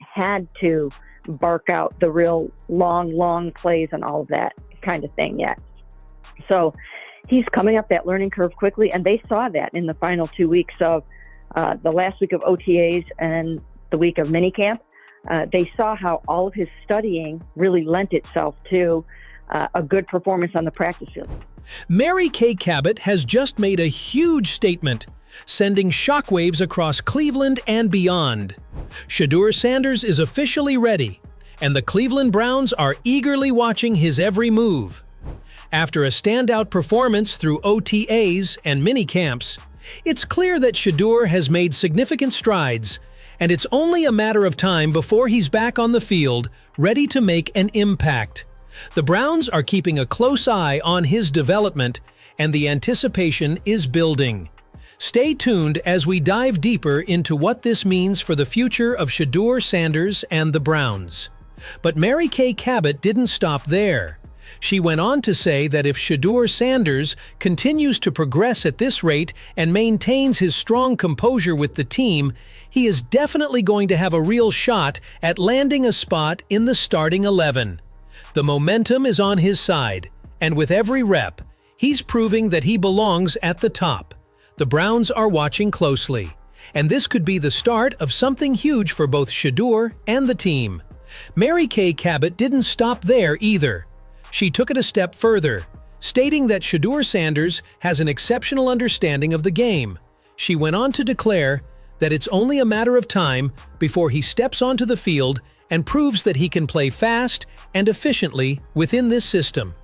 had to bark out the real long plays and all of that kind of thing yet. So he's coming up that learning curve quickly, and they saw that in the final 2 weeks of the last week of OTAs and the week of minicamp. They saw how all of his studying really lent itself to a good performance on the practice field. Mary Kay Cabot has just made a huge statement, sending shockwaves across Cleveland and beyond. Shedeur Sanders is officially ready, and the Cleveland Browns are eagerly watching his every move. After a standout performance through OTAs and minicamps, it's clear that Shedeur has made significant strides, and it's only a matter of time before he's back on the field, ready to make an impact. The Browns are keeping a close eye on his development, and the anticipation is building. Stay tuned as we dive deeper into what this means for the future of Shedeur Sanders and the Browns. But Mary Kay Cabot didn't stop there. She went on to say that if Shedeur Sanders continues to progress at this rate and maintains his strong composure with the team, he is definitely going to have a real shot at landing a spot in the starting 11. The momentum is on his side, and with every rep, he's proving that he belongs at the top. The Browns are watching closely, and this could be the start of something huge for both Shedeur and the team. Mary Kay Cabot didn't stop there either. She took it a step further, stating that Shedeur Sanders has an exceptional understanding of the game. She went on to declare that it's only a matter of time before he steps onto the field and proves that he can play fast and efficiently within this system.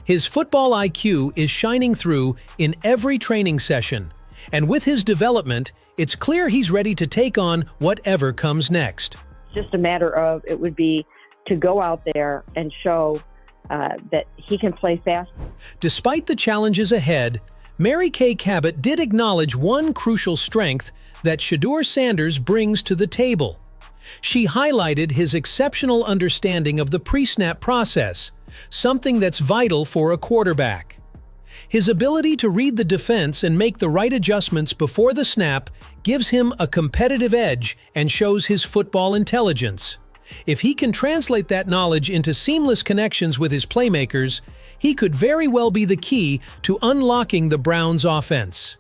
His football IQ is shining through in every training session, and with his development, it's clear he's ready to take on whatever comes next. It's just a matter of, it would be to go out there and show that he can play fast. Despite the challenges ahead, Mary Kay Cabot did acknowledge one crucial strength that Shedeur Sanders brings to the table. She highlighted his exceptional understanding of the pre-snap process, something that's vital for a quarterback. His ability to read the defense and make the right adjustments before the snap gives him a competitive edge and shows his football intelligence. If he can translate that knowledge into seamless connections with his playmakers, he could very well be the key to unlocking the Browns' offense.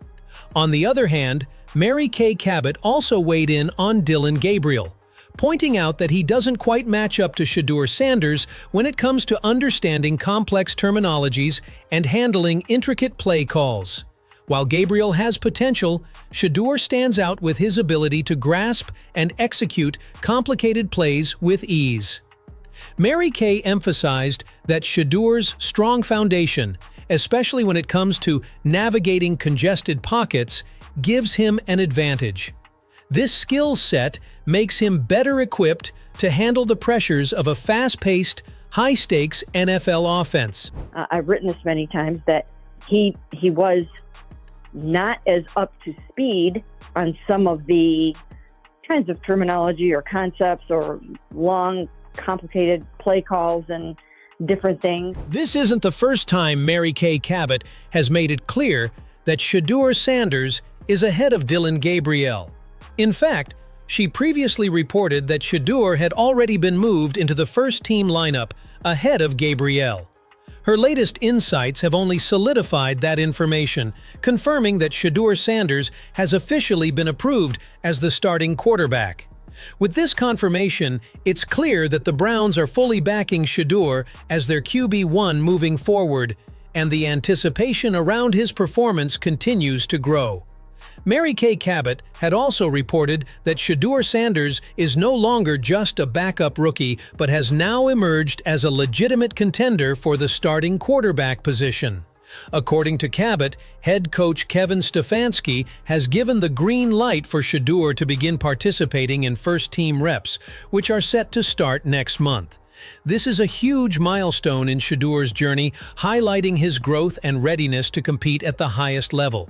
On the other hand, Mary Kay Cabot also weighed in on Dillon Gabriel, pointing out that he doesn't quite match up to Shedeur Sanders when it comes to understanding complex terminologies and handling intricate play calls. While Gabriel has potential, Shedeur stands out with his ability to grasp and execute complicated plays with ease. Mary Kay emphasized that Shedeur's strong foundation, especially when it comes to navigating congested pockets, gives him an advantage. This skill set makes him better equipped to handle the pressures of a fast-paced, high-stakes NFL offense. I've written this many times that he was not as up to speed on some of the kinds of terminology or concepts or long, complicated play calls and different things. This isn't the first time Mary Kay Cabot has made it clear that Shedeur Sanders is ahead of Dillon Gabriel. In fact, she previously reported that Shedeur had already been moved into the first-team lineup ahead of Gabriel. Her latest insights have only solidified that information, confirming that Shedeur Sanders has officially been approved as the starting quarterback. With this confirmation, it's clear that the Browns are fully backing Shedeur as their QB1 moving forward, and the anticipation around his performance continues to grow. Mary Kay Cabot had also reported that Shedeur Sanders is no longer just a backup rookie, but has now emerged as a legitimate contender for the starting quarterback position. According to Cabot, head coach Kevin Stefanski has given the green light for Shedeur to begin participating in first-team reps, which are set to start next month. This is a huge milestone in Shedeur's journey, highlighting his growth and readiness to compete at the highest level.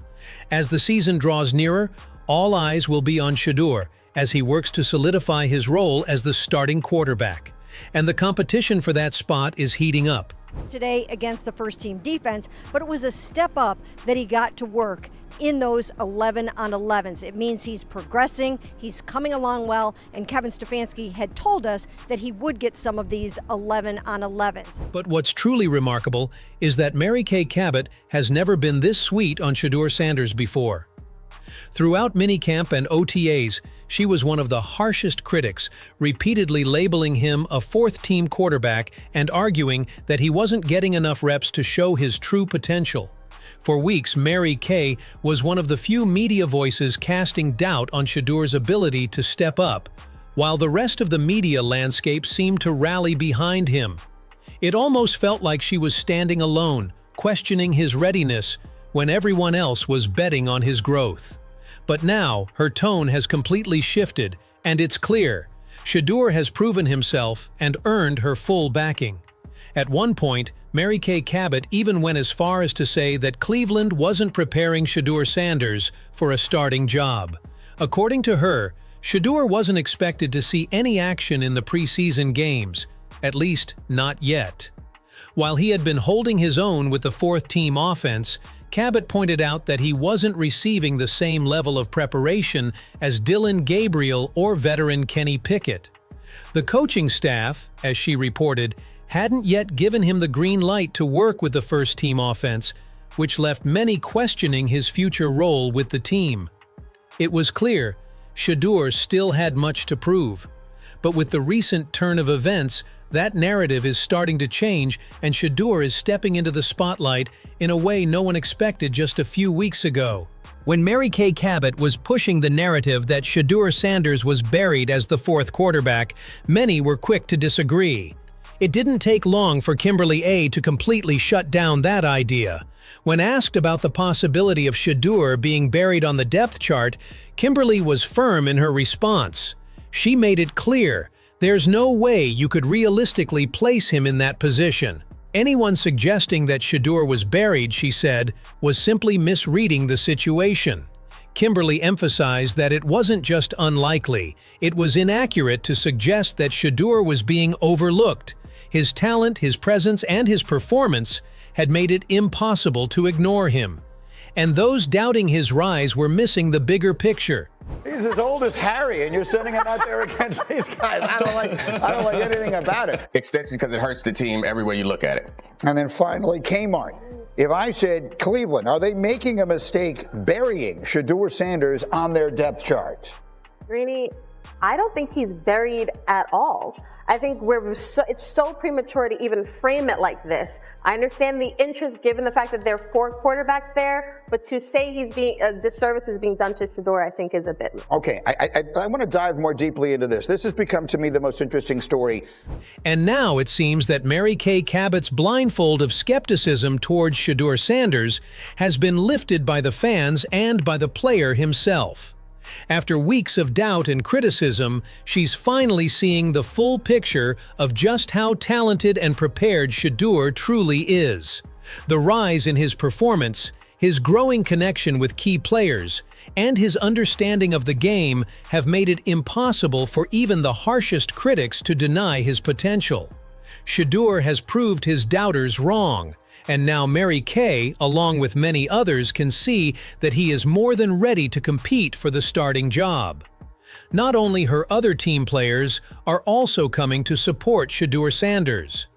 As the season draws nearer, all eyes will be on Shedeur as he works to solidify his role as the starting quarterback. and the competition for that spot is heating up. Today against the first-team defense, but it was a step up that he got to work in those 11 on 11s. It means he's progressing, he's coming along well, and Kevin Stefanski had told us that he would get some of these 11 on 11s. But what's truly remarkable is that Mary Kay Cabot has never been this sweet on Shedeur Sanders before. Throughout minicamp and OTAs, she was one of the harshest critics, repeatedly labeling him a fourth-team quarterback and arguing that he wasn't getting enough reps to show his true potential. For weeks, Mary Kay was one of the few media voices casting doubt on Shedeur's ability to step up, while the rest of the media landscape seemed to rally behind him. It almost felt like she was standing alone, questioning his readiness, when everyone else was betting on his growth. But now, her tone has completely shifted, and it's clear. Shedeur has proven himself and earned her full backing. At one point, Mary Kay Cabot even went as far as to say that Cleveland wasn't preparing Shedeur Sanders for a starting job. According to her, Shedeur wasn't expected to see any action in the preseason games, at least not yet. While he had been holding his own with the fourth-team offense, Cabot pointed out that he wasn't receiving the same level of preparation as Dillon Gabriel or veteran Kenny Pickett. The coaching staff, as she reported, hadn't yet given him the green light to work with the first-team offense, which left many questioning his future role with the team. It was clear Shedeur still had much to prove. But with the recent turn of events, that narrative is starting to change, and Shedeur is stepping into the spotlight in a way no one expected just a few weeks ago. When Mary Kay Cabot was pushing the narrative that Shedeur Sanders was buried as the fourth quarterback, many were quick to disagree. It didn't take long for Kimberly A to completely shut down that idea. When asked about the possibility of Shedeur being buried on the depth chart, Kimberly was firm in her response. She made it clear, there's no way you could realistically place him in that position. Anyone suggesting that Shedeur was buried, she said, was simply misreading the situation. Kimberly emphasized that it wasn't just unlikely, it was inaccurate to suggest that Shedeur was being overlooked. His talent, his presence, and his performance had made it impossible to ignore him. And those doubting his rise were missing the bigger picture. He's as old as Harry, and you're sending him out there against these guys. I don't like anything about it. Extension because it hurts the team every way you look at it. And then finally, Kmart. If I said Cleveland, are they making a mistake burying Shedeur Sanders on their depth chart? Greeny, I don't think he's buried at all. I think it's so premature to even frame it like this. I understand the interest given the fact that there are four quarterbacks there, but to say he's being a disservice is being done to Shedeur, I think is a bit. Okay, I want to dive more deeply into this. This has become to me the most interesting story. And now it seems that Mary Kay Cabot's blindfold of skepticism towards Shedeur Sanders has been lifted by the fans and by the player himself. After weeks of doubt and criticism, she's finally seeing the full picture of just how talented and prepared Shedeur truly is. The rise in his performance, his growing connection with key players, and his understanding of the game have made it impossible for even the harshest critics to deny his potential. Shedeur has proved his doubters wrong, and now Mary Kay, along with many others, can see that he is more than ready to compete for the starting job. Not only her other team players are also coming to support Shedeur Sanders.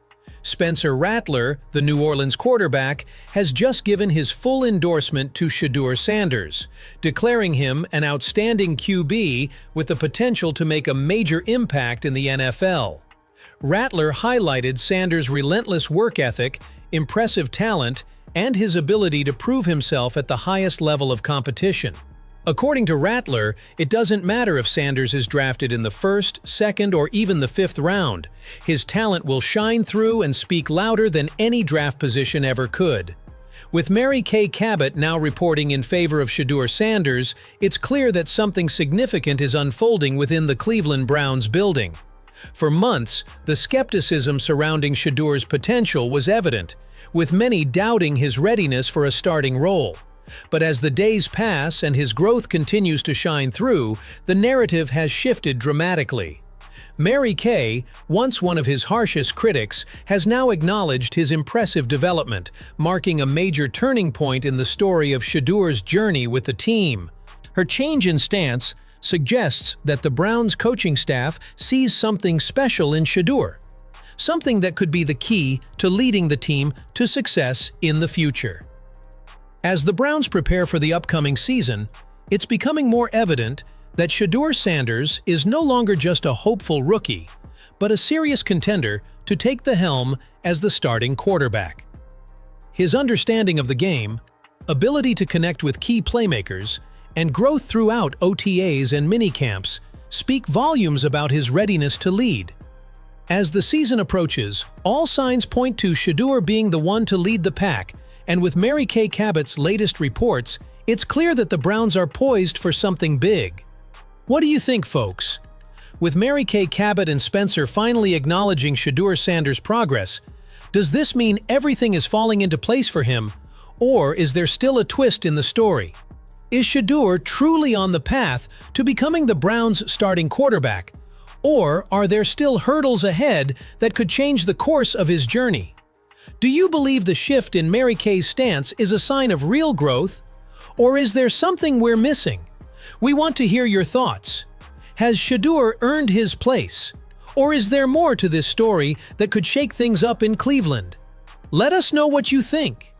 Spencer Rattler, the New Orleans quarterback, has just given his full endorsement to Shedeur Sanders, declaring him an outstanding QB with the potential to make a major impact in the NFL. Rattler highlighted Sanders' relentless work ethic, impressive talent, and his ability to prove himself at the highest level of competition. According to Rattler, it doesn't matter if Sanders is drafted in the first, second, or even the fifth round. His talent will shine through and speak louder than any draft position ever could. With Mary Kay Cabot now reporting in favor of Shedeur Sanders, it's clear that something significant is unfolding within the Cleveland Browns building. For months, the skepticism surrounding Shedeur's potential was evident, with many doubting his readiness for a starting role. But as the days pass and his growth continues to shine through, the narrative has shifted dramatically. Mary Kay, once one of his harshest critics, has now acknowledged his impressive development, marking a major turning point in the story of Shedeur's journey with the team. Her change in stance suggests that the Browns coaching staff sees something special in Shedeur, something that could be the key to leading the team to success in the future. As the Browns prepare for the upcoming season, it's becoming more evident that Shedeur Sanders is no longer just a hopeful rookie, but a serious contender to take the helm as the starting quarterback. His understanding of the game, ability to connect with key playmakers, and growth throughout OTAs and minicamps speak volumes about his readiness to lead. As the season approaches, all signs point to Shedeur being the one to lead the pack, and with Mary Kay Cabot's latest reports, it's clear that the Browns are poised for something big. What do you think, folks? With Mary Kay Cabot and Spencer finally acknowledging Shedeur Sanders' progress, does this mean everything is falling into place for him, or is there still a twist in the story? Is Shedeur truly on the path to becoming the Browns' starting quarterback, or are there still hurdles ahead that could change the course of his journey? Do you believe the shift in Mary Kay's stance is a sign of real growth, or is there something we're missing? We want to hear your thoughts. Has Shedeur earned his place? Or is there more to this story that could shake things up in Cleveland? Let us know what you think.